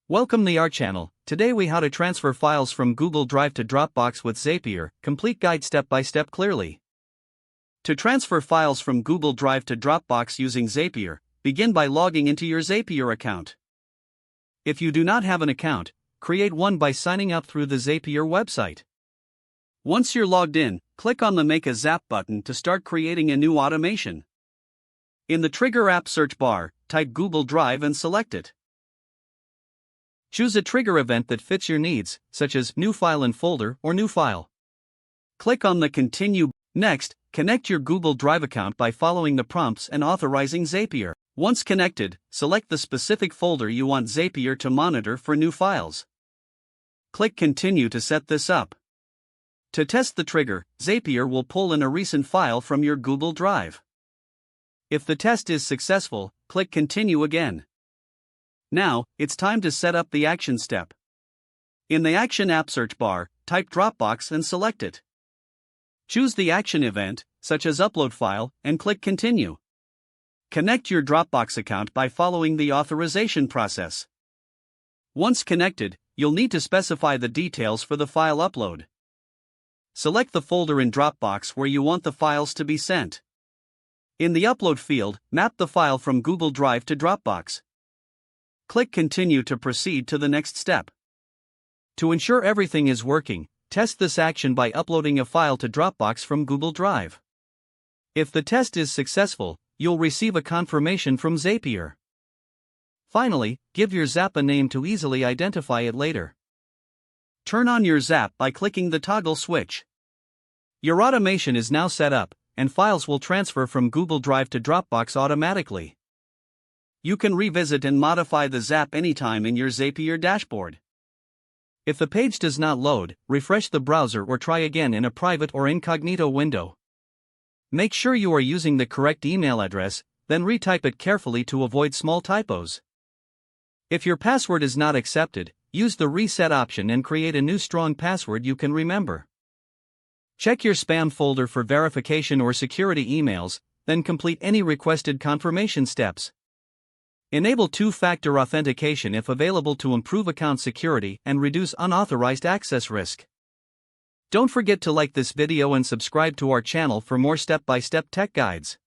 Welcome to our channel. Today we how to transfer files from Google Drive to Dropbox with Zapier. Complete guide step by step clearly. To transfer files from Google Drive to Dropbox using Zapier, begin by logging into your Zapier account. If you do not have an account, create one by signing up through the Zapier website. Once you're logged in, click on the Make a Zap button to start creating a new automation. In the Trigger app search bar, type Google Drive and select it. Choose a trigger event that fits your needs, such as New File in Folder or New File. Click on the Continue. Next, connect your Google Drive account by following the prompts and authorizing Zapier. Once connected, select the specific folder you want Zapier to monitor for new files. Click Continue to set this up. To test the trigger, Zapier will pull in a recent file from your Google Drive. If the test is successful, click Continue again. Now, it's time to set up the action step. In the Action app search bar, type Dropbox and select it. Choose the action event, such as Upload File, and click Continue. Connect your Dropbox account by following the authorization process. Once connected, you'll need to specify the details for the file upload. Select the folder in Dropbox where you want the files to be sent. In the Upload field, map the file from Google Drive to Dropbox. Click Continue to proceed to the next step. To ensure everything is working, test this action by uploading a file to Dropbox from Google Drive. If the test is successful, you'll receive a confirmation from Zapier. Finally, give your Zap a name to easily identify it later. Turn on your Zap by clicking the toggle switch. Your automation is now set up, and files will transfer from Google Drive to Dropbox automatically. You can revisit and modify the Zap anytime in your Zapier dashboard. If the page does not load, refresh the browser or try again in a private or incognito window. Make sure you are using the correct email address, then retype it carefully to avoid small typos. If your password is not accepted, use the reset option and create a new strong password you can remember. Check your spam folder for verification or security emails, then complete any requested confirmation steps. Enable two-factor authentication if available to improve account security and reduce unauthorized access risk. Don't forget to like this video and subscribe to our channel for more step-by-step tech guides.